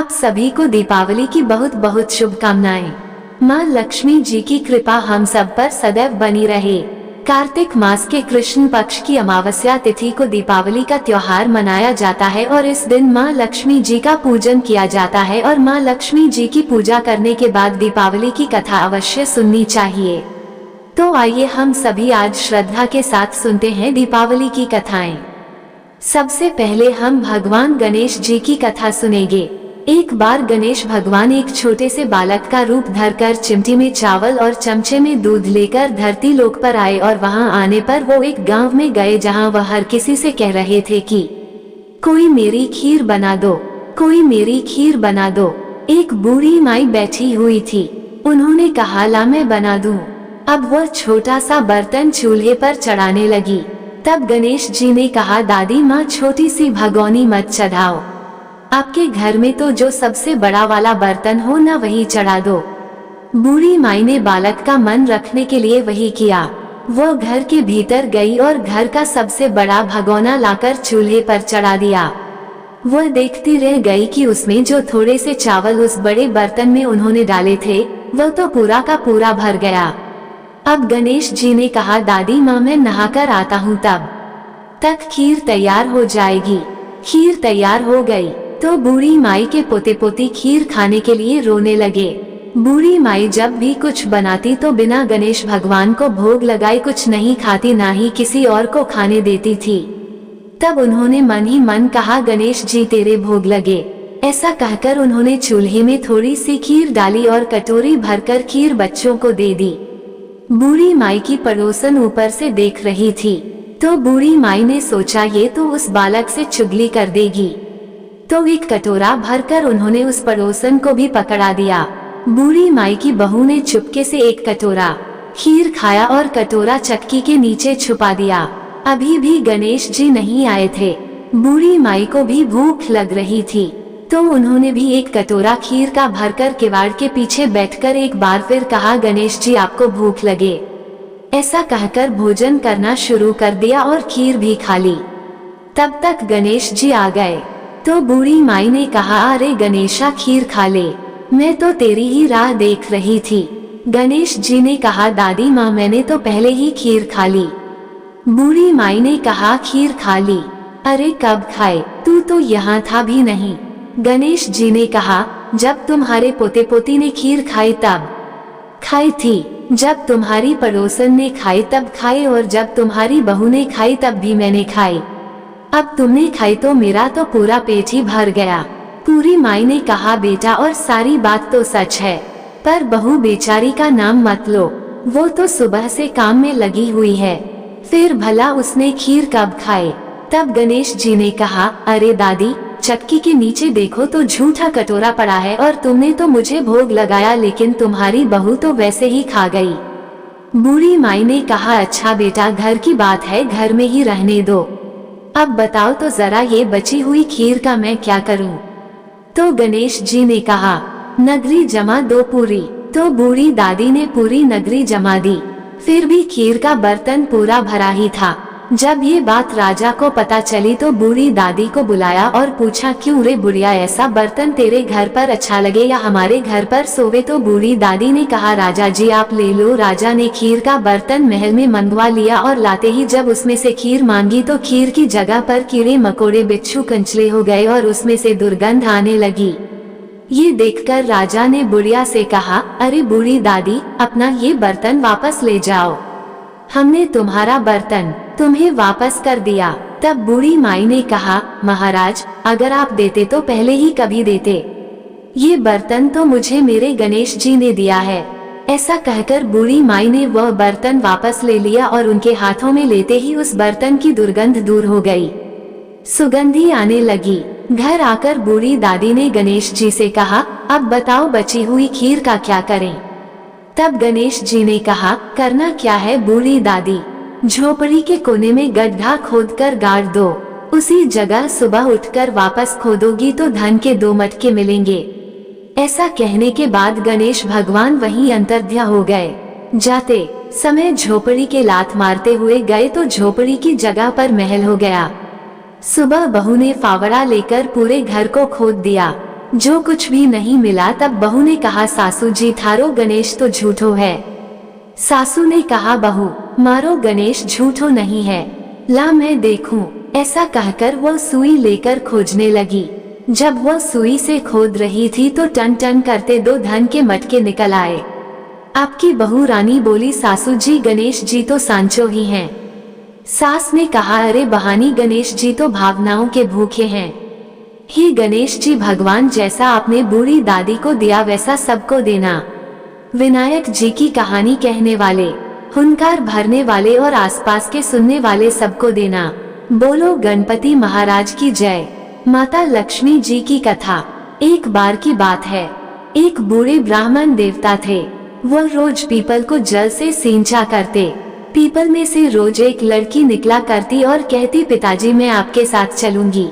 आप सभी को दीपावली की बहुत बहुत शुभकामनाएं। माँ लक्ष्मी जी की कृपा हम सब पर सदैव बनी रहे। कार्तिक मास के कृष्ण पक्ष की अमावस्या तिथि को दीपावली का त्योहार मनाया जाता है और इस दिन माँ लक्ष्मी जी का पूजन किया जाता है और माँ लक्ष्मी जी की पूजा करने के बाद दीपावली की कथा अवश्य सुननी चाहिए। तो आइए हम सभी आज श्रद्धा के साथ सुनते हैं दीपावली की कथाएं। सबसे पहले हम भगवान गणेश जी की कथा सुनेंगे। एक बार गणेश भगवान एक छोटे से बालक का रूप धरकर चिमटी में चावल और चमचे में दूध लेकर धरती लोक पर आए और वहां आने पर वो एक गांव में गए जहां वह हर किसी से कह रहे थे कि कोई मेरी खीर बना दो, कोई मेरी खीर बना दो। एक बूढ़ी माई बैठी हुई थी। उन्होंने कहा ला मैं बना दूं। अब वह छोटा सा बर्तन चूल्हे पर चढ़ाने लगी। तब गणेश जी ने कहा दादी माँ छोटी सी भगोनी मत चढ़ाओ, आपके घर में तो जो सबसे बड़ा वाला बर्तन हो ना वही चढ़ा दो। बूढ़ी माई ने बालक का मन रखने के लिए वही किया। वह घर के भीतर गई और घर का सबसे बड़ा भगोना लाकर चूल्हे पर चढ़ा दिया। वह देखती रह गई कि उसमें जो थोड़े से चावल उस बड़े बर्तन में उन्होंने डाले थे वह तो पूरा का पूरा भर गया। अब गणेश जी ने कहा दादी माँ मैं नहाकर आता हूँ, तब तक खीर तैयार हो जाएगी। खीर तैयार हो गई तो बूढ़ी माई के पोते पोती खीर खाने के लिए रोने लगे। बूढ़ी माई जब भी कुछ बनाती तो बिना गणेश भगवान को भोग लगाए कुछ नहीं खाती, ना ही किसी और को खाने देती थी। तब उन्होंने मन ही मन कहा गणेश जी तेरे भोग लगे। ऐसा कहकर उन्होंने चूल्हे में थोड़ी सी खीर डाली और कटोरी भरकर खीर बच्चों को दे दी। बूढ़ी माई की पड़ोसन ऊपर से देख रही थी तो बूढ़ी माई ने सोचा ये तो उस बालक से चुगली कर देगी, तो एक कटोरा भरकर उन्होंने उस पड़ोसन को भी पकड़ा दिया। बूढ़ी माई की बहू ने चुपके से एक कटोरा खीर खाया और कटोरा चक्की के नीचे छुपा दिया। अभी भी गणेश जी नहीं आए थे। बूढ़ी माई को भी भूख लग रही थी तो उन्होंने भी एक कटोरा खीर का भरकर किवाड़ के पीछे बैठकर एक बार फिर कहा गणेश जी आपको भूख लगे। ऐसा कहकर भोजन करना शुरू कर दिया और खीर भी खा ली। तब तक गणेश जी आ गए तो बूढ़ी माई ने कहा अरे गणेशा खीर खा ले, मैं तो तेरी ही राह देख रही थी। गणेश जी ने कहा दादी माँ मैंने तो पहले ही खीर खा ली। बूढ़ी माई ने कहा खीर खा ली? अरे कब खाए, तू तो यहाँ था भी नहीं। गणेश जी ने कहा जब तुम्हारे पोते पोती ने खीर खाई तब खाई थी, जब तुम्हारी पड़ोसन ने खाई तब खाई और जब तुम्हारी बहू ने खाई तब भी मैंने खाई। अब तुमने खाई तो मेरा तो पूरा पेट ही भर गया। पूरी माई ने कहा बेटा और सारी बात तो सच है, पर बहू बेचारी का नाम मत लो, वो तो सुबह से काम में लगी हुई है, फिर भला उसने खीर कब खाए। तब गणेश जी ने कहा अरे दादी चक्की के नीचे देखो तो झूठा कटोरा पड़ा है और तुमने तो मुझे भोग लगाया लेकिन तुम्हारी बहू तो वैसे ही खा गई। बूढ़ी माई ने कहा अच्छा बेटा घर की बात है, घर में ही रहने दो। अब बताओ तो जरा ये बची हुई खीर का मैं क्या करूं? तो गणेश जी ने कहा नगरी जमा दो पूरी। तो बूढ़ी दादी ने पूरी नगरी जमा दी, फिर भी खीर का बर्तन पूरा भरा ही था। जब ये बात राजा को पता चली तो बूढ़ी दादी को बुलाया और पूछा क्यों रे बुढ़िया ऐसा बर्तन तेरे घर पर अच्छा लगे या हमारे घर पर सोवे? तो बूढ़ी दादी ने कहा राजा जी आप ले लो। राजा ने खीर का बर्तन महल में मंगवा लिया और लाते ही जब उसमें से खीर मांगी तो खीर की जगह पर कीड़े मकोड़े बिच्छू कंचले हो गए और उसमें से दुर्गंध आने लगी। ये देखकर राजा ने बुढ़िया से कहा अरे बूढ़ी दादी अपना ये बर्तन वापस ले जाओ, हमने तुम्हारा बर्तन तुम्हें वापस कर दिया। तब बूढ़ी माई ने कहा महाराज अगर आप देते तो पहले ही कभी देते, ये बर्तन तो मुझे मेरे गणेश जी ने दिया है। ऐसा कहकर बूढ़ी माई ने वह बर्तन वापस ले लिया और उनके हाथों में लेते ही उस बर्तन की दुर्गंध दूर हो गई, सुगंधी आने लगी। घर आकर बूढ़ी दादी ने गणेश जी से कहा अब बताओ बची हुई खीर का क्या करें? तब गणेश जी ने कहा करना क्या है बूढ़ी दादी, झोपड़ी के कोने में गड्ढा खोदकर गाड़ दो, उसी जगह सुबह उठकर वापस खोदोगी तो धन के 2 मटके मिलेंगे। ऐसा कहने के बाद गणेश भगवान वहीं अंतर्ध्या हो गए। जाते समय झोपड़ी के लात मारते हुए गए तो झोपड़ी की जगह पर महल हो गया। सुबह बहू ने फावड़ा लेकर पूरे घर को खोद दिया। जो कुछ भी नहीं मिला तब बहू ने कहा सासू जी थारो गणेश तो झूठो है। सासू ने कहा बहू मारो गणेश झूठो नहीं है, ला मैं देखूं। ऐसा कहकर वो सुई लेकर खोजने लगी। जब वो सुई से खोद रही थी तो टन टन करते 2 धन के मटके निकल आए। आपकी बहू रानी बोली सासू जी गणेश जी तो सांचो ही हैं। सास ने कहा अरे बहानी गणेश जी तो भावनाओं के भूखे हैं। ही गणेश जी भगवान जैसा आपने बूढ़ी दादी को दिया वैसा सबको देना। विनायक जी की कहानी कहने वाले, हुनकार भरने वाले और आसपास के सुनने वाले सबको देना। बोलो गणपति महाराज की जय। माता लक्ष्मी जी की कथा। एक बार की बात है, एक बूढ़े ब्राह्मण देवता थे। वह रोज पीपल को जल से सींचा करते। पीपल में से रोज एक लड़की निकला करती और कहती पिताजी मैं आपके साथ चलूंगी।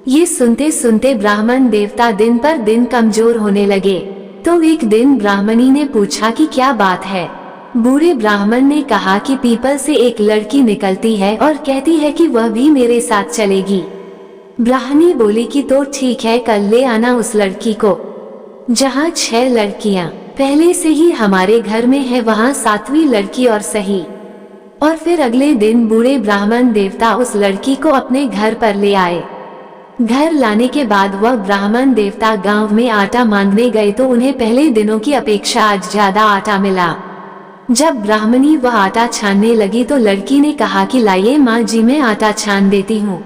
ये सुनते सुनते ब्राह्मण देवता दिन पर दिन कमजोर होने लगे। तो एक दिन ब्राह्मणी ने पूछा कि क्या बात है। बूढ़े ब्राह्मण ने कहा कि पीपल से एक लड़की निकलती है और कहती है कि वह भी मेरे साथ चलेगी। ब्राह्मणी बोली कि तो ठीक है, कल ले आना उस लड़की को। जहाँ 6 लड़कियाँ पहले से ही हमारे घर में है, वहाँ 7वीं लड़की और सही। और फिर अगले दिन बूढ़े ब्राह्मण देवता उस लड़की को अपने घर पर ले आए। घर लाने के बाद वह ब्राह्मण देवता गांव में आटा मांगने गए तो उन्हें पहले दिनों की अपेक्षा आज ज्यादा आटा मिला। जब ब्राह्मणी वह आटा छानने लगी तो लड़की ने कहा कि लाइए माँ जी मैं आटा छान देती हूँ।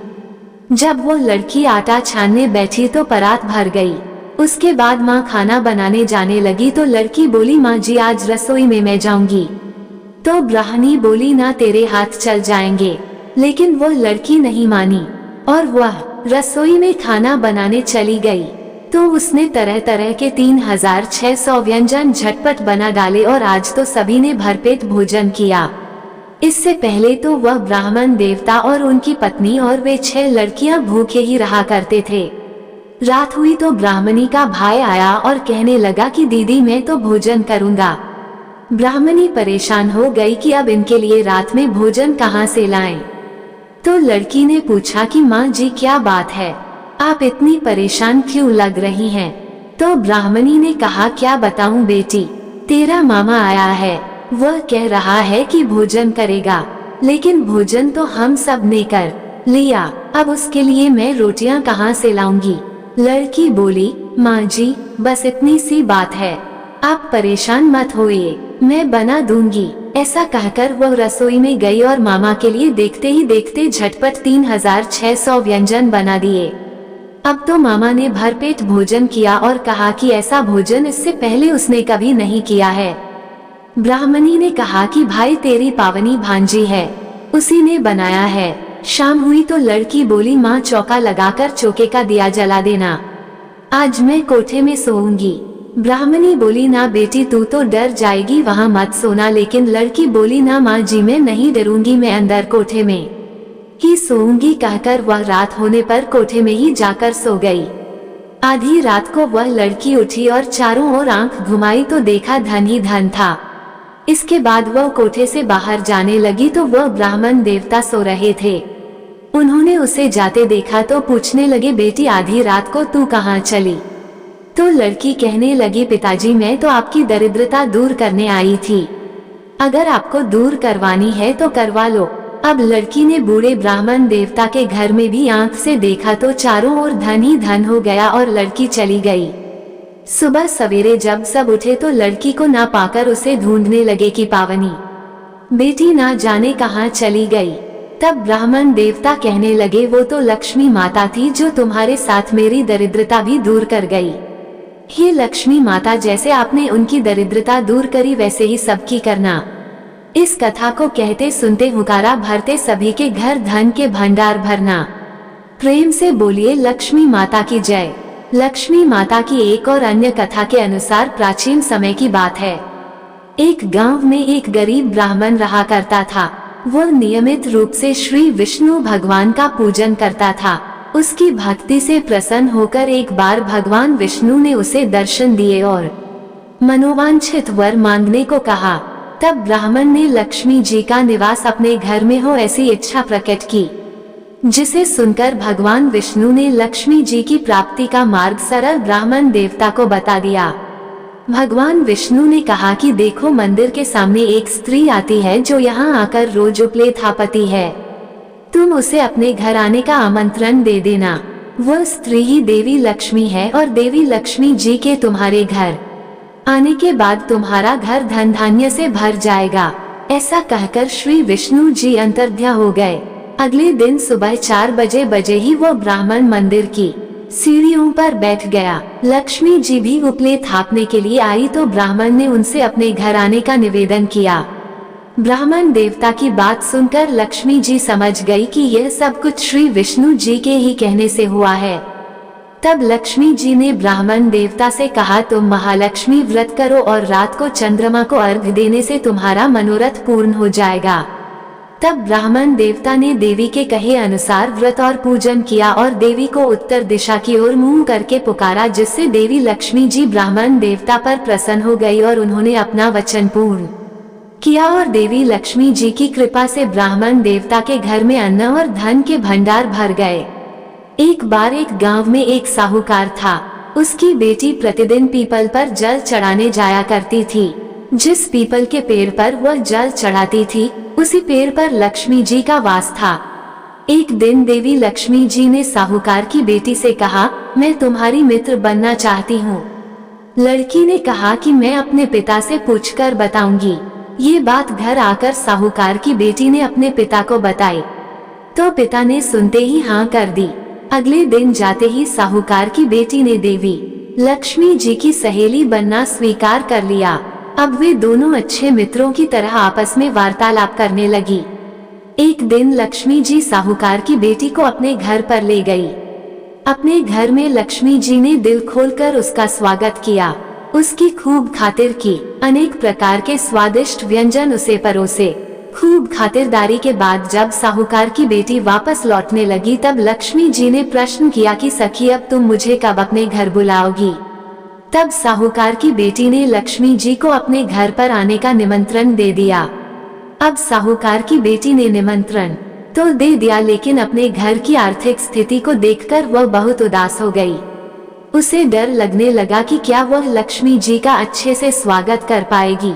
जब वो लड़की आटा छानने बैठी तो परात भर गई। उसके बाद माँ खाना बनाने जाने लगी तो लड़की बोली माँ जी आज रसोई में मैं जाऊंगी। तो ब्राह्मणी बोली ना तेरे हाथ चल जाएंगे। लेकिन वो लड़की नहीं मानी और वह रसोई में खाना बनाने चली गई। तो उसने तरह तरह के 3600 व्यंजन झटपट बना डाले और आज तो सभी ने भरपेट भोजन किया। इससे पहले तो वह ब्राह्मण देवता और उनकी पत्नी और वे 6 लड़कियां भूखे ही रहा करते थे। रात हुई तो ब्राह्मणी का भाई आया और कहने लगा कि दीदी मैं तो भोजन करूंगा। ब्राह्मणी परेशान हो गई कि अब इनके लिए रात में भोजन कहाँ से लाएं। तो लड़की ने पूछा कि माँ जी क्या बात है, आप इतनी परेशान क्यों लग रही हैं? तो ब्राह्मणी ने कहा क्या बताऊं बेटी, तेरा मामा आया है। वह कह रहा है कि भोजन करेगा, लेकिन भोजन तो हम सब ने कर लिया। अब उसके लिए मैं रोटियां कहाँ से लाऊंगी? लड़की बोली माँ जी बस इतनी सी बात है, आप परेशान मत होइए, मैं बना दूंगी। ऐसा कहकर वह रसोई में गई और मामा के लिए देखते ही देखते झटपट 3600 व्यंजन बना दिए। अब तो मामा ने भरपेट भोजन किया और कहा कि ऐसा भोजन इससे पहले उसने कभी नहीं किया है। ब्राह्मणी ने कहा कि भाई तेरी पावनी भांजी है, उसी ने बनाया है। शाम हुई तो लड़की बोली माँ चौका लगाकर चौके का दिया जला देना, आज मैं कोठे में सोऊंगी। ब्राह्मणी बोली ना बेटी तू तो डर जाएगी, वहाँ मत सोना। लेकिन लड़की बोली ना माँ जी मैं नहीं डरूंगी, मैं अंदर कोठे में ही सोऊंगी। कहकर वह रात होने पर कोठे में ही जाकर सो गई। आधी रात को वह लड़की उठी और चारों ओर आंख घुमाई तो देखा धन ही धन था। इसके बाद वह कोठे से बाहर जाने लगी तो वह ब्राह्मण देवता सो रहे थे। उन्होंने उसे जाते देखा तो पूछने लगे बेटी आधी रात को तू कहाँ चली? तो लड़की कहने लगी पिताजी मैं तो आपकी दरिद्रता दूर करने आई थी, अगर आपको दूर करवानी है तो करवा लो। अब लड़की ने बूढ़े ब्राह्मण देवता के घर में भी आंख से देखा तो चारों ओर धन ही धन हो गया और लड़की चली गई। सुबह सवेरे जब सब उठे तो लड़की को ना पाकर उसे ढूंढने लगे कि पावनी बेटी ना जाने कहाँ चली गई। तब ब्राह्मण देवता कहने लगे वो तो लक्ष्मी माता थी जो तुम्हारे साथ मेरी दरिद्रता भी दूर कर गई। हे लक्ष्मी माता जैसे आपने उनकी दरिद्रता दूर करी वैसे ही सबकी करना। इस कथा को कहते सुनते हुकारा भरते सभी के घर धन के भंडार भरना। प्रेम से बोलिए लक्ष्मी माता की जय। लक्ष्मी माता की एक और अन्य कथा के अनुसार प्राचीन समय की बात है। एक गांव में एक गरीब ब्राह्मण रहा करता था। वह नियमित रूप से श्री विष्णु भगवान का पूजन करता था। उसकी भक्ति से प्रसन्न होकर एक बार भगवान विष्णु ने उसे दर्शन दिए और मनोवांछित वर मांगने को कहा। तब ब्राह्मण ने लक्ष्मी जी का निवास अपने घर में हो ऐसी इच्छा प्रकट की। जिसे सुनकर भगवान विष्णु ने लक्ष्मी जी की प्राप्ति का मार्ग सरल ब्राह्मण देवता को बता दिया। भगवान विष्णु ने कहा कि देखो, मंदिर के सामने एक स्त्री आती है जो यहाँ आकर रोज उपलेथापति है। तुम उसे अपने घर आने का आमंत्रण दे देना। वह स्त्री ही देवी लक्ष्मी है और देवी लक्ष्मी जी के तुम्हारे घर आने के बाद तुम्हारा घर धन धान्य से भर जाएगा। ऐसा कहकर श्री विष्णु जी अंतर्ध्यान हो गए। अगले दिन सुबह 4 बजे ही वो ब्राह्मण मंदिर की सीढ़ियों पर बैठ गया। लक्ष्मी जी भी उपलेथापने के लिए आई तो ब्राह्मण ने उनसे अपने घर आने का निवेदन किया। ब्राह्मण देवता की बात सुनकर लक्ष्मी जी समझ गई कि यह सब कुछ श्री विष्णु जी के ही कहने से हुआ है। तब लक्ष्मी जी ने ब्राह्मण देवता से कहा, तुम महालक्ष्मी व्रत करो और रात को चंद्रमा को अर्घ्य देने से तुम्हारा मनोरथ पूर्ण हो जाएगा। तब ब्राह्मण देवता ने देवी के कहे अनुसार व्रत और पूजन किया और देवी को उत्तर दिशा की ओर मुंह करके पुकारा, जिससे देवी लक्ष्मी जी ब्राह्मण देवता पर प्रसन्न हो गई और उन्होंने अपना वचन पूर्ण किया और देवी लक्ष्मी जी की कृपा से ब्राह्मण देवता के घर में अन्न और धन के भंडार भर गए। एक बार एक गांव में एक साहूकार था। उसकी बेटी प्रतिदिन पीपल पर जल चढ़ाने जाया करती थी। जिस पीपल के पेड़ पर वह जल चढ़ाती थी उसी पेड़ पर लक्ष्मी जी का वास था। एक दिन देवी लक्ष्मी जी ने साहूकार की बेटी से कहा, मैं तुम्हारी मित्र बनना चाहती हूँ। लड़की ने कहा कि मैं अपने पिता से पूछकर बताऊंगी। ये बात घर आकर साहूकार की बेटी ने अपने पिता को बताई तो पिता ने सुनते ही हाँ कर दी। अगले दिन जाते ही साहूकार की बेटी ने देवी लक्ष्मी जी की सहेली बनना स्वीकार कर लिया। अब वे दोनों अच्छे मित्रों की तरह आपस में वार्तालाप करने लगी। एक दिन लक्ष्मी जी साहूकार की बेटी को अपने घर पर ले गई। अपने घर में लक्ष्मी जी ने दिल खोलकर उसका स्वागत किया, उसकी खूब खातिर की। अनेक प्रकार के स्वादिष्ट व्यंजन उसे परोसे। खूब खातिरदारी के बाद जब साहूकार की बेटी वापस लौटने लगी तब लक्ष्मी जी ने प्रश्न किया कि सखी, अब तुम मुझे कब अपने घर बुलाओगी? तब साहूकार की बेटी ने लक्ष्मी जी को अपने घर पर आने का निमंत्रण दे दिया। अब साहूकार की बेटी ने निमंत्रण तो दे दिया, लेकिन अपने घर की आर्थिक स्थिति को देखकर वह बहुत उदास हो गई। उसे डर लगने लगा कि क्या वह लक्ष्मी जी का अच्छे से स्वागत कर पाएगी,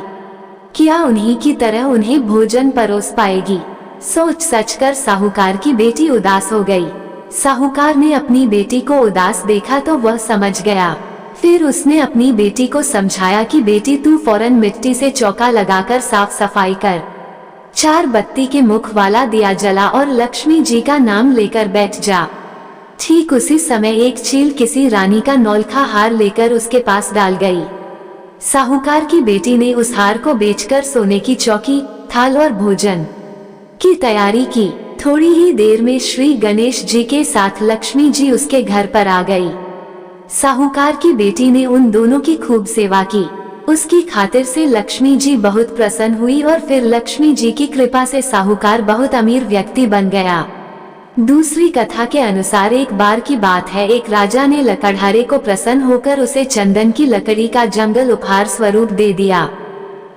क्या उन्हीं की तरह उन्हें भोजन परोस पाएगी। सोच सच कर साहूकार की बेटी उदास हो गई। साहूकार ने अपनी बेटी को उदास देखा तो वह समझ गया। फिर उसने अपनी बेटी को समझाया कि बेटी, तू फौरन मिट्टी से चौका लगाकर साफ सफाई कर, 4 बत्ती के मुख वाला दिया जला और लक्ष्मी जी का नाम लेकर बैठ जा। ठीक उसी समय एक चील किसी रानी का नौलखा हार लेकर उसके पास डाल गई। साहूकार की बेटी ने उस हार को बेचकर सोने की चौकी, थाल और भोजन की तैयारी की। थोड़ी ही देर में श्री गणेश जी के साथ लक्ष्मी जी उसके घर पर आ गई। साहूकार की बेटी ने उन दोनों की खूब सेवा की। उसकी खातिर से लक्ष्मी जी बहुत प्रसन्न हुई और फिर लक्ष्मी जी की कृपा से साहूकार बहुत अमीर व्यक्ति बन गया। दूसरी कथा के अनुसार एक बार की बात है, एक राजा ने लकड़हारे को प्रसन्न होकर उसे चंदन की लकड़ी का जंगल उपहार स्वरूप दे दिया।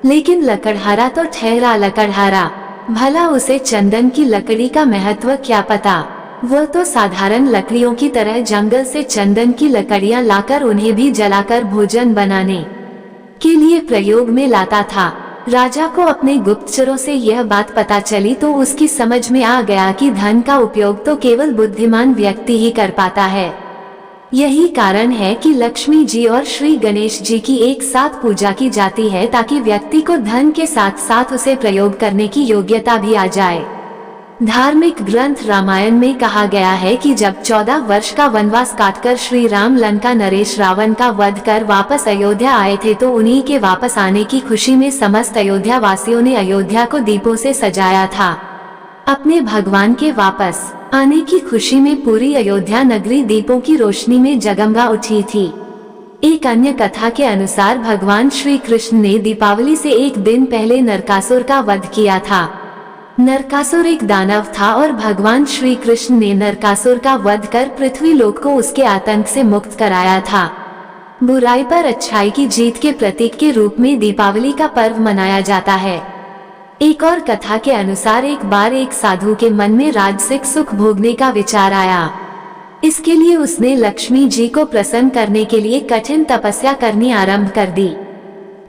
लेकिन लकड़हारा तो ठहरा लकड़हारा, भला उसे चंदन की लकड़ी का महत्व क्या पता। वह तो साधारण लकड़ियों की तरह जंगल से चंदन की लकड़ियां लाकर उन्हें भी जलाकर भोजन बनाने के लिए प्रयोग में लाता था। राजा को अपने गुप्तचरों से यह बात पता चली तो उसकी समझ में आ गया कि धन का उपयोग तो केवल बुद्धिमान व्यक्ति ही कर पाता है। यही कारण है कि लक्ष्मी जी और श्री गणेश जी की एक साथ पूजा की जाती है, ताकि व्यक्ति को धन के साथ साथ उसे प्रयोग करने की योग्यता भी आ जाए। धार्मिक ग्रंथ रामायण में कहा गया है कि जब 14 वर्ष का वनवास काटकर श्री राम लंका नरेश रावण का वध कर वापस अयोध्या आए थे तो उन्हीं के वापस आने की खुशी में समस्त अयोध्या वासियों ने अयोध्या को दीपों से सजाया था। अपने भगवान के वापस आने की खुशी में पूरी अयोध्या नगरी दीपों की रोशनी में जगमगा उठी थी। एक अन्य कथा के अनुसार भगवान श्री कृष्ण ने दीपावली से एक दिन पहले नरकासुर का वध किया था। नरकासुर एक दानव था और भगवान श्री कृष्ण ने नरकासुर का वध कर पृथ्वी लोक को उसके आतंक से मुक्त कराया था। बुराई पर अच्छाई की जीत के प्रतीक के रूप में दीपावली का पर्व मनाया जाता है। एक और कथा के अनुसार एक बार एक साधु के मन में राजसिक सुख भोगने का विचार आया। इसके लिए उसने लक्ष्मी जी को प्रसन्न करने के लिए कठिन तपस्या करनी आरंभ कर दी।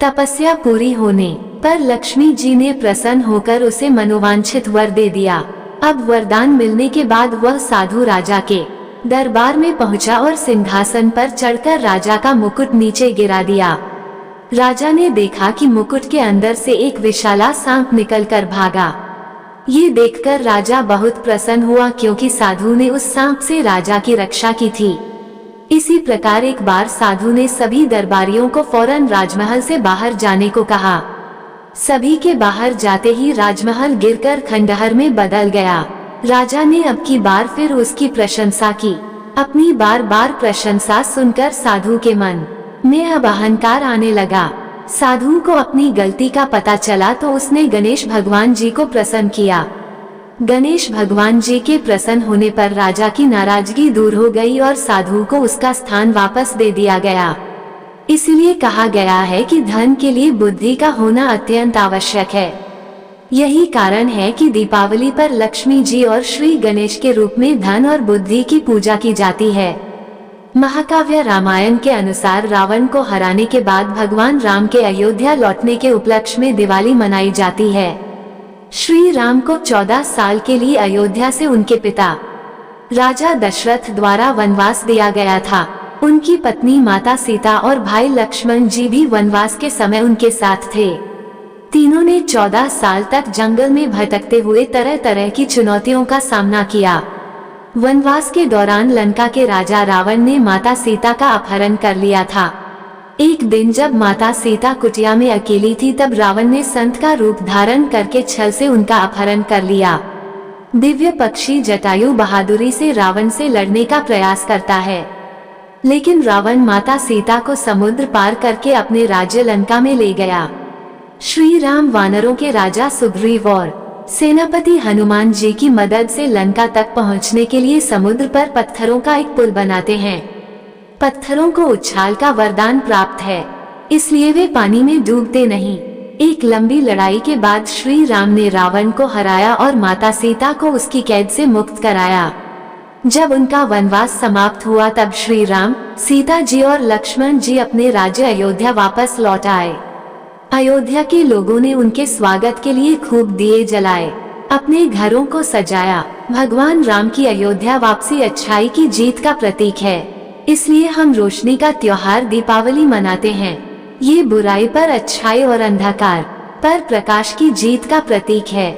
तपस्या पूरी होने पर लक्ष्मी जी ने प्रसन्न होकर उसे मनोवांछित वर दे दिया। अब वरदान मिलने के बाद वह साधु राजा के दरबार में पहुंचा और सिंहासन पर चढ़कर राजा का मुकुट नीचे गिरा दिया। राजा ने देखा कि मुकुट के अंदर से एक विशाला सांप निकलकर भागा। ये देखकर राजा बहुत प्रसन्न हुआ, क्योंकि साधु ने उस सांप से राजा की रक्षा की थी। इसी प्रकार एक बार साधु ने सभी दरबारियों को फौरन राजमहल से बाहर जाने को कहा। सभी के बाहर जाते ही राजमहल गिरकर खंडहर में बदल गया। राजा ने अब की बार फिर उसकी प्रशंसा की। अपनी बार बार प्रशंसा सुनकर साधु के मन में अब अहंकार आने लगा। साधु को अपनी गलती का पता चला तो उसने गणेश भगवान जी को प्रसन्न किया। गणेश भगवान जी के प्रसन्न होने पर राजा की नाराजगी दूर हो गई और साधु को उसका स्थान वापस दे दिया गया। इसलिए कहा गया है कि धन के लिए बुद्धि का होना अत्यंत आवश्यक है। यही कारण है कि दीपावली पर लक्ष्मी जी और श्री गणेश के रूप में धन और बुद्धि की पूजा की जाती है। महाकाव्य रामायण के अनुसार रावण को हराने के बाद भगवान राम के अयोध्या लौटने के उपलक्ष्य में दिवाली मनाई जाती है। श्री राम को 14 साल के लिए अयोध्या से उनके पिता राजा दशरथ द्वारा वनवास दिया गया था। उनकी पत्नी माता सीता और भाई लक्ष्मण जी भी वनवास के समय उनके साथ थे। तीनों ने 14 साल तक जंगल में भटकते हुए तरह तरह की चुनौतियों का सामना किया। वनवास के दौरान लंका के राजा रावण ने माता सीता का अपहरण कर लिया था। एक दिन जब माता सीता कुटिया में अकेली थी, तब रावण ने संत का रूप धारण करके छल से उनका अपहरण कर लिया। दिव्य पक्षी जटायु बहादुरी से रावण से लड़ने का प्रयास करता है, लेकिन रावण माता सीता को समुद्र पार करके अपने राज्य लंका में ले गया। श्री राम वानरों के राजा सुग्रीव और सेनापति हनुमान जी की मदद से लंका तक पहुंचने के लिए समुद्र पर पत्थरों का एक पुल बनाते हैं। पत्थरों को उछाल का वरदान प्राप्त है, इसलिए वे पानी में डूबते नहीं। एक लंबी लड़ाई के बाद श्री राम ने रावण को हराया और माता सीता को उसकी कैद से मुक्त कराया। जब उनका वनवास समाप्त हुआ, तब श्री राम, सीता जी और लक्ष्मण जी अपने राज्य अयोध्या वापस लौट आए। अयोध्या के लोगों ने उनके स्वागत के लिए खूब दिए जलाए, अपने घरों को सजाया। भगवान राम की अयोध्या वापसी अच्छाई की जीत का प्रतीक है, इसलिए हम रोशनी का त्योहार दीपावली मनाते हैं। ये बुराई पर अच्छाई और अंधकार पर प्रकाश की जीत का प्रतीक है।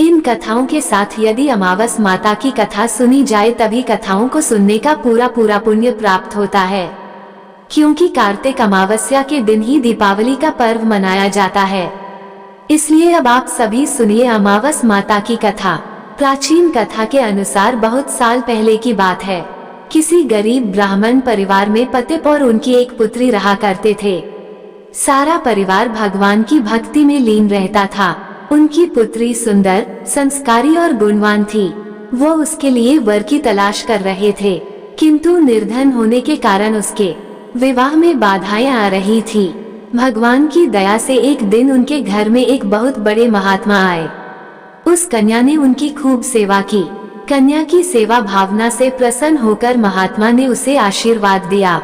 इन कथाओं के साथ यदि अमावस माता की कथा सुनी जाए, तभी कथाओं को सुनने का पूरा पुण्य प्राप्त होता है, क्योंकि कार्तिक अमावस्या के दिन ही दीपावली का पर्व मनाया जाता है। इसलिए अब आप सभी सुनिए अमावस माता की कथा। प्राचीन कथा के अनुसार बहुत साल पहले की बात है। किसी गरीब ब्राह्मण परिवार में पति और उनकी एक पुत्री रहा करते थे। सारा परिवार भगवान की भक्ति में लीन रहता था। उनकी पुत्री सुंदर, संस्कारी और गुणवान थी। वो उसके लिए वर की तलाश कर रहे थे, किंतु निर्धन होने के कारण उसके विवाह में बाधाएं आ रही थी। भगवान की दया से एक दिन उनके घर में एक बहुत बड़े महात्मा आए। उस कन्या ने उनकी खूब सेवा की। कन्या की सेवा भावना से प्रसन्न होकर महात्मा ने उसे आशीर्वाद दिया।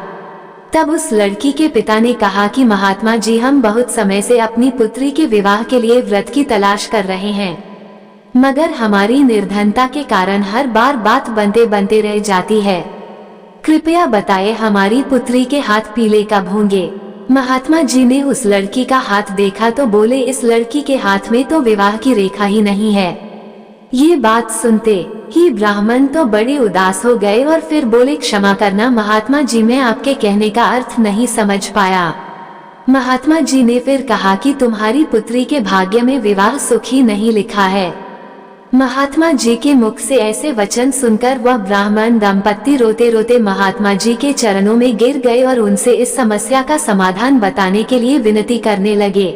तब उस लड़की के पिता ने कहा कि महात्मा जी, हम बहुत समय से अपनी पुत्री के विवाह के लिए व्रत की तलाश कर रहे हैं, मगर हमारी निर्धनता के कारण हर बार बात बनते बनते रह जाती है। कृपया बताएं हमारी पुत्री के हाथ पीले कब होंगे। महात्मा जी ने उस लड़की का हाथ देखा तो बोले, इस लड़की के हाथ में तो विवाह की रेखा ही नहीं है। ये बात सुनते ही ब्राह्मण तो बड़े उदास हो गए और फिर बोले, क्षमा करना महात्मा जी, मैं आपके कहने का अर्थ नहीं समझ पाया। महात्मा जी ने फिर कहा कि तुम्हारी पुत्री के भाग्य में विवाह सुख ही नहीं लिखा है। महात्मा जी के मुख से ऐसे वचन सुनकर वह ब्राह्मण दंपत्ति रोते रोते महात्मा जी के चरणों में गिर गए और उनसे इस समस्या का समाधान बताने के लिए विनती करने लगे।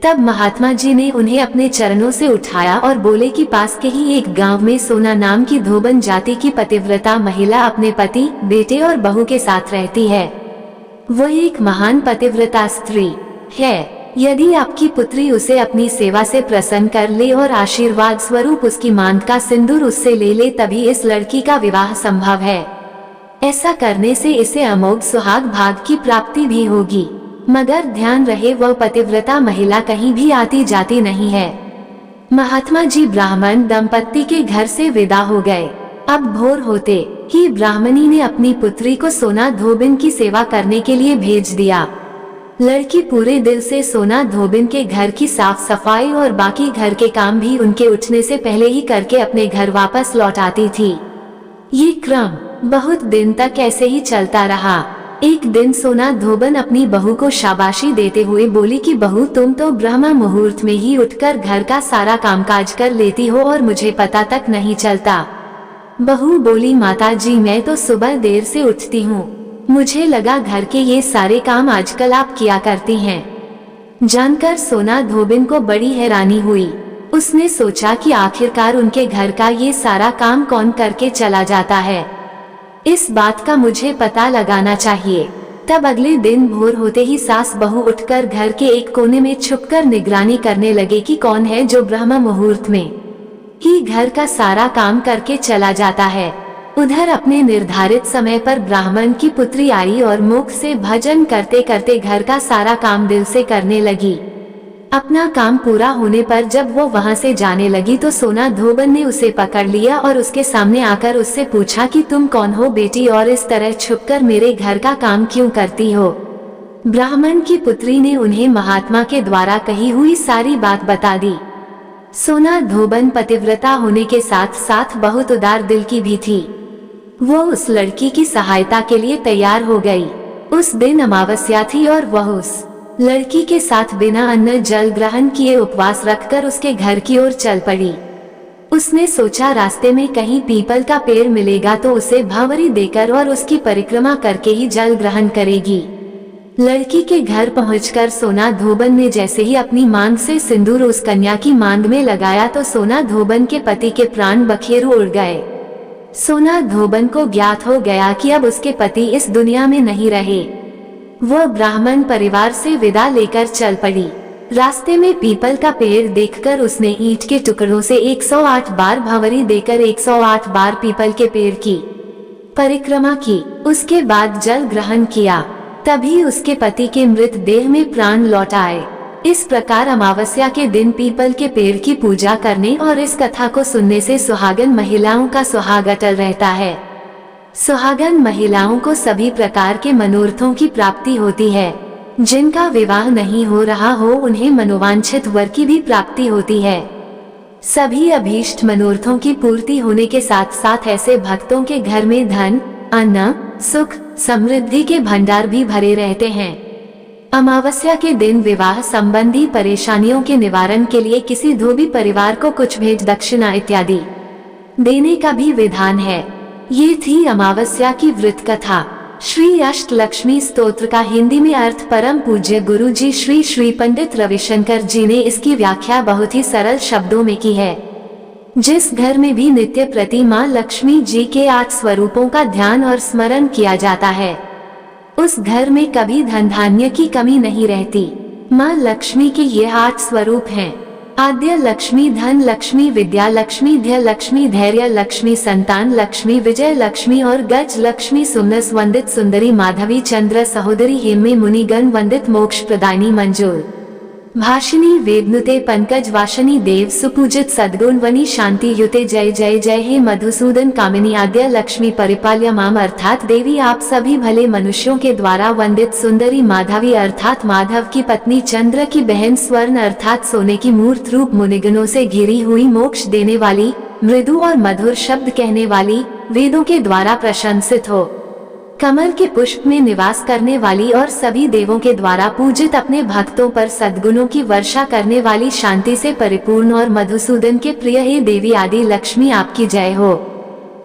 तब महात्मा जी ने उन्हें अपने चरणों से उठाया और बोले कि पास के ही एक गांव में सोना नाम की धोबन जाति की पतिव्रता महिला अपने पति, बेटे और बहू के साथ रहती है। वह एक महान पतिव्रता स्त्री है। यदि आपकी पुत्री उसे अपनी सेवा से प्रसन्न कर ले और आशीर्वाद स्वरूप उसकी मांग का सिंदूर उससे ले ले, तभी इस लड़की का विवाह संभव है। ऐसा करने से इसे अमोघ सुहाग भाग की प्राप्ति भी होगी। मगर ध्यान रहे, वह पतिव्रता महिला कहीं भी आती जाती नहीं है। महात्मा जी ब्राह्मण दंपत्ति के घर से विदा हो गए। अब भोर होते ही ब्राह्मणी ने अपनी पुत्री को सोना धोबिन की सेवा करने के लिए भेज दिया। लड़की पूरे दिल से सोना धोबिन के घर की साफ सफाई और बाकी घर के काम भी उनके उठने से पहले ही करके अपने घर वापस लौट आती थी। ये क्रम बहुत दिन तक ऐसे ही चलता रहा। एक दिन सोना धोबन अपनी बहू को शाबाशी देते हुए बोली कि बहू, तुम तो ब्रह्म मुहूर्त में ही उठकर घर का सारा कामकाज कर लेती हो और मुझे पता तक नहीं चलता। बहू बोली, माता जी मैं तो सुबह देर से उठती हूँ, मुझे लगा घर के ये सारे काम आजकल आप किया करती हैं। जानकर सोना धोबिन को बड़ी हैरानी हुई। उसने सोचा कि आखिरकार उनके घर का ये सारा काम कौन करके चला जाता है। इस बात का मुझे पता लगाना चाहिए। तब अगले दिन भोर होते ही सास बहू उठकर घर के एक कोने में छुपकर निगरानी करने लगे कि कौन है जो ब्रह्म मुहूर्त में ही घर का सारा काम करके चला जाता है। उधर अपने निर्धारित समय पर ब्राह्मण की पुत्री आई और मुख से भजन करते करते घर का सारा काम दिल से करने लगी। अपना काम पूरा होने पर जब वो वहां से जाने लगी तो सोना धोबन ने उसे पकड़ लिया और उसके सामने आकर उससे पूछा कि तुम कौन हो बेटी और इस तरह छुपकर मेरे घर का काम क्यों करती हो। ब्राह्मण की पुत्री ने उन्हें महात्मा के द्वारा कही हुई सारी बात बता दी। सोना धोबन पतिव्रता होने के साथ साथ बहुत उदार दिल की भी थी। वो उस लड़की की सहायता के लिए तैयार हो गई। उस दिन अमावस्या थी और वह उस लड़की के साथ बिना अन्न जल ग्रहण किए उपवास रखकर उसके घर की ओर चल पड़ी। उसने सोचा रास्ते में कहीं पीपल का पेड़ मिलेगा तो उसे भावरी देकर और उसकी परिक्रमा करके ही जल ग्रहण करेगी। लड़की के घर पहुंचकर सोना धोबन ने जैसे ही अपनी मांग से सिंदूर उस कन्या की मांग में लगाया तो सोना धोबन के पति के प्राण बखेरू उड़ गए। सोना धोबन को ज्ञात हो गया कि अब उसके पति इस दुनिया में नहीं रहे। वह ब्राह्मण परिवार से विदा लेकर चल पड़ी। रास्ते में पीपल का पेड़ देखकर उसने ईंट के टुकड़ों से 108 बार भंवरी देकर 108 बार पीपल के पेड़ की परिक्रमा की। उसके बाद जल ग्रहण किया। तभी उसके पति के मृत देह में प्राण लौट आए। इस प्रकार अमावस्या के दिन पीपल के पेड़ की पूजा करने और इस कथा को सुनने से सुहागन महिलाओं का सुहाग अटल रहता है। सुहागन महिलाओं को सभी प्रकार के मनोरथों की प्राप्ति होती है। जिनका विवाह नहीं हो रहा हो उन्हें मनोवांछित वर की भी प्राप्ति होती है। सभी अभीष्ट मनोरथों की पूर्ति होने के साथ साथ ऐसे भक्तों के घर में धन, अन्न, सुख, समृद्धि के भंडार भी भरे रहते हैं। अमावस्या के दिन विवाह संबंधी परेशानियों के निवारण के लिए किसी धोबी परिवार को कुछ भेंट दक्षिणा इत्यादि देने का भी विधान है। ये थी अमावस्या की व्रत कथा। श्री अष्टलक्ष्मी स्तोत्र का हिंदी में अर्थ परम पूज्य गुरु जी श्री श्री पंडित रविशंकर जी ने इसकी व्याख्या बहुत ही सरल शब्दों में की है। जिस घर में भी नित्य प्रति माँ लक्ष्मी जी के 8 स्वरूपों का ध्यान और स्मरण किया जाता है उस घर में कभी धन धान्य की कमी नहीं रहती। माँ लक्ष्मी के ये 8 स्वरूप हैं। आद्य लक्ष्मी, धन लक्ष्मी, विद्या लक्ष्मी, धैर्य लक्ष्मी, धैर्य लक्ष्मी, संतान लक्ष्मी, विजय लक्ष्मी और गज लक्ष्मी। सुमनस वंदित सुंदरी माधवी, चंद्र सहोदरी, हेमे मुनिगण वंदित, मोक्ष प्रदायिनी मंजूर, भाषिनी, वेदनुते, पंकज वाशनी, देव सुपूजित, सद्गुण वनी, शांति युते। जय जय जय हे मधुसूदन कामिनी। आद्य लक्ष्मी परिपाल्य माम अर्थात देवी आप सभी भले मनुष्यों के द्वारा वंदित सुंदरी माधवी अर्थात माधव की पत्नी, चंद्र की बहन, स्वर्ण अर्थात सोने की मूर्त रूप, मुनिगणों से घिरी हुई, मोक्ष देने वाली, मृदु और मधुर शब्द कहने वाली, वेदों के द्वारा प्रशंसित हो, कमल के पुष्प में निवास करने वाली और सभी देवों के द्वारा पूजित, अपने भक्तों पर सद्गुणों की वर्षा करने वाली, शांति से परिपूर्ण और मधुसूदन के प्रिय हे देवी आदि लक्ष्मी आपकी जय हो,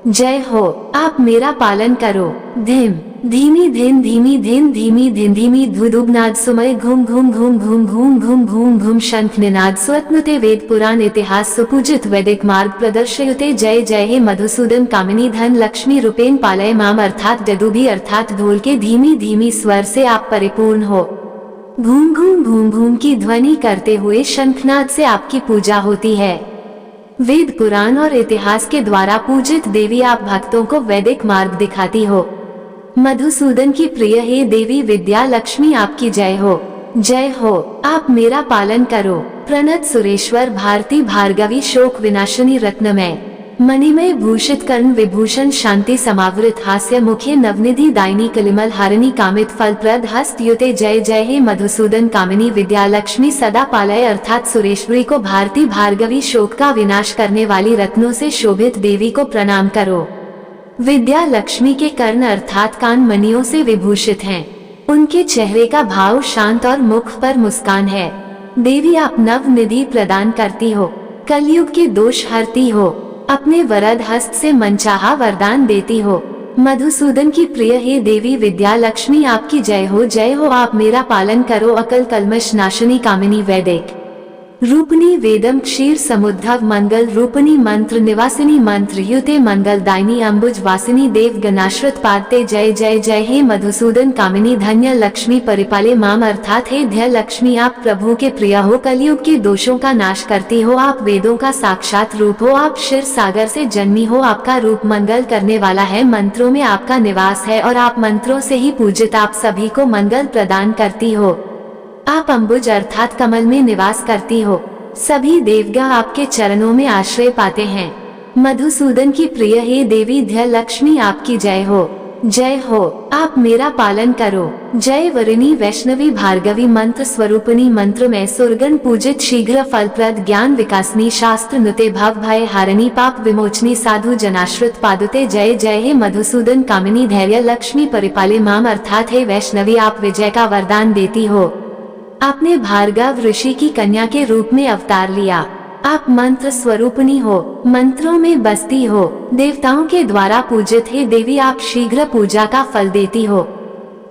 जय हो। आप मेरा पालन करो। धिम धीमी धिन धीमी धिन धीमी धिन धीमी धुदुबनाद सुमय घूम घूम घूम घूम घूम घूम घूम घूम शंख निनाद स्वत्नुते वेद पुराण इतिहास सुपूजित वैदिक मार्ग प्रदर्शयुते। जय जय हे मधुसूदन कामिनी धन लक्ष्मी रूपेण पालय माम अर्थात डडुभी अर्थात ढोल के धीमी धीमी स्वर से आप परिपूर्ण हो। घूम घूम भूम भूम की ध्वनि करते हुए शंखनाद से आपकी पूजा होती है। वेद पुराण और इतिहास के द्वारा पूजित देवी आप भक्तों को वैदिक मार्ग दिखाती हो। मधुसूदन की प्रिय हे देवी विद्या लक्ष्मी आपकी जय हो, जय हो। आप मेरा पालन करो। प्रणत सुरेश्वर भारती भार्गवी शोक विनाशिनी रत्नमय मणिमय भूषित कर्ण विभूषण शांति समावृत हास्य मुखे नवनिधि दायिनी कलिमल हारिणी कामित फलप्रद हस्त युते जय जय हे मधुसूदन कामिनी विद्या लक्ष्मी सदा पालय अर्थात सुरेश्वरी को भारती भार्गवी शोक का विनाश करने वाली रत्नों से शोभित देवी को प्रणाम करो। विद्या लक्ष्मी के कर्ण अर्थात कान मणियों से विभूषित हैं। उनके चेहरे का भाव शांत और मुख पर मुस्कान है। देवी आप नव निधि प्रदान करती हो, कलयुग के दोष हरती हो, अपने वरद हस्त से मनचाहा वरदान देती हो। मधुसूदन की प्रिय हे देवी विद्या लक्ष्मी आपकी जय हो, जय हो। आप मेरा पालन करो अकल कलमश नाशिनी कामिनी वैदिक रूपनी वेदम क्षीर समुद्धव मंगल रूपनी मंत्र निवासिनी मंत्र युते मंगल दायिनी अम्बुज वासिनी देव गणाश्रित पादते जय जय जय हे मधुसूदन कामिनी धन्य लक्ष्मी परिपाले माम अर्थात हे ध्य लक्ष्मी आप प्रभु के प्रिय हो, कलयुग के दोषों का नाश करती हो, आप वेदों का साक्षात रूप हो, आप क्षीर सागर से जन्मी हो, आपका रूप मंगल करने वाला है, मंत्रों में आपका निवास है और आप मंत्रों से ही पूजित, आप सभी को मंगल प्रदान करती हो। आप अम्बुज अर्थात कमल में निवास करती हो, सभी देवगण आपके चरणों में आश्रय पाते हैं। मधुसूदन की प्रिय हे देवी ध्य लक्ष्मी आपकी जय हो, जय हो। आप मेरा पालन करो। जय वरिणी वैष्णवी भार्गवी मंत्र स्वरूपिणी मंत्र में सुरगण पूजित शीघ्र फलप्रद ज्ञान विकासनी शास्त्र नुते भव भय हारिणी पाप विमोचनी साधु जनाश्रित पादुते जय जय हे मधुसूदन कामिनी धैर्य लक्ष्मी परिपाले माम अर्थात हे वैष्णवी आप विजय का वरदान देती हो। आपने भार्गव ऋषि की कन्या के रूप में अवतार लिया। आप मंत्र स्वरूपिणी हो, मंत्रों में बसती हो, देवताओं के द्वारा पूजित है देवी आप शीघ्र पूजा का फल देती हो।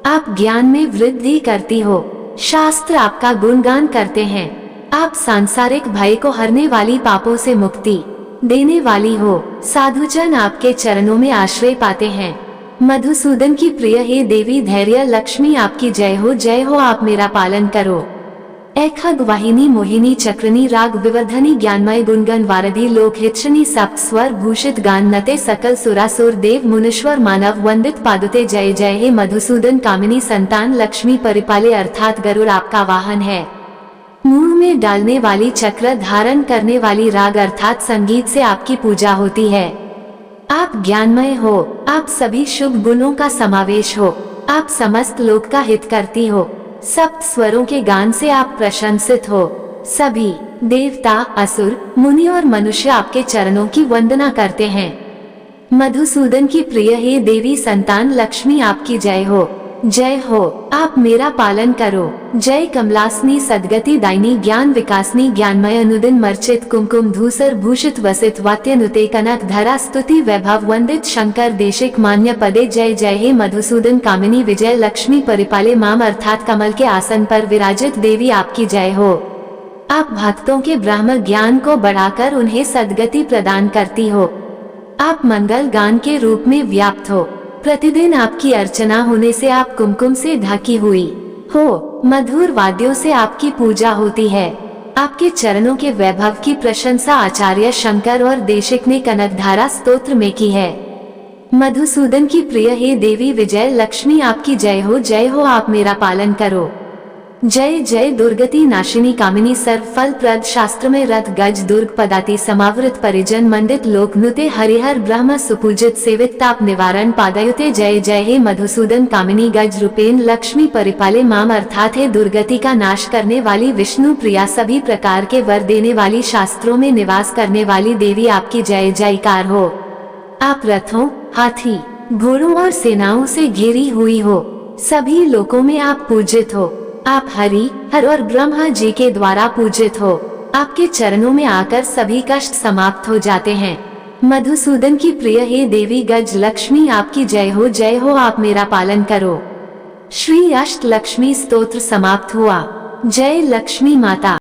आप ज्ञान में वृद्धि करती हो, शास्त्र आपका गुणगान करते हैं। आप सांसारिक भय को हरने वाली पापों से मुक्ति देने वाली हो, साधुजन आपके चरणों में आश्रय पाते हैं। मधुसूदन की प्रिय हे देवी धैर्य लक्ष्मी आपकी जय हो, जय हो। आप मेरा पालन करो। ऐखग वाहिनी मोहिनी चक्रनी राग विवर्धनी ज्ञानमय गुणगण वारधि लोक हितशनी सप्त स्वर भूषित गान नते सकल सुरासुर देव मुनीश्वर मानव वंदित पादुते जय जय हे मधुसूदन कामिनी संतान लक्ष्मी परिपाले अर्थात गरुड़ आपका वाहन है। मुंह में डालने वाली चक्र धारण करने वाली राग अर्थात संगीत से आपकी पूजा होती है। आप ज्ञानमय हो, आप सभी शुभ गुणों का समावेश हो, आप समस्त लोक का हित करती हो, सप्त स्वरों के गान से आप प्रशंसित हो। सभी देवता असुर मुनि और मनुष्य आपके चरणों की वंदना करते हैं। मधुसूदन की प्रिय हे देवी संतान लक्ष्मी आपकी जय हो, जय हो। आप मेरा पालन करो। जय कमलासनी सदगति दायिनी ज्ञान विकासनी ज्ञानमय अनुदिन मर्चित कुमकुम धूसर भूषित वसित वात्य नुते कनक धरा स्तुति वैभव वंदित शंकर देशिक मान्य पदे जय जय हे मधुसूदन कामिनी विजय लक्ष्मी परिपाले माम अर्थात कमल के आसन पर विराजित देवी आपकी जय हो। आप भक्तों के ब्रह्म ज्ञान को बढ़ाकर उन्हें सदगति प्रदान करती हो। आप मंगल गान के रूप में व्याप्त हो। प्रतिदिन आपकी अर्चना होने से आप कुमकुम से ढकी हुई हो, मधुर वाद्यों से आपकी पूजा होती है। आपके चरणों के वैभव की प्रशंसा आचार्य शंकर और देशिक ने कनकधारा स्तोत्र में की है। मधुसूदन की प्रिय हे देवी विजय लक्ष्मी आपकी जय हो, जय हो। आप मेरा पालन करो। जय जय दुर्गति नाशिनी कामिनी सर्व फल प्रद शास्त्र में रथ गज दुर्ग पदाति समावृत परिजन मंडित लोक नुते हरिहर ब्रह्म सुपूजित सेवित ताप निवारण पादयुते जय जय हे मधुसूदन कामिनी गज रूपेन लक्ष्मी परिपाले माम अर्थात है दुर्गति का नाश करने वाली विष्णु प्रिया सभी प्रकार के वर देने वाली शास्त्रों में निवास करने वाली देवी आपकी जय जयकार हो। आप रथों हाथी घोड़ों और सेनाओं से घिरी हुई हो, सभी लोकों में आप पूजित हो। आप हरि हर और ब्रह्मा जी के द्वारा पूजित हो। आपके चरणों में आकर सभी कष्ट समाप्त हो जाते हैं। मधुसूदन की प्रिय हे देवी गज लक्ष्मी आपकी जय हो, जय हो। आप मेरा पालन करो। श्री अष्ट लक्ष्मी स्तोत्र समाप्त हुआ। जय लक्ष्मी माता।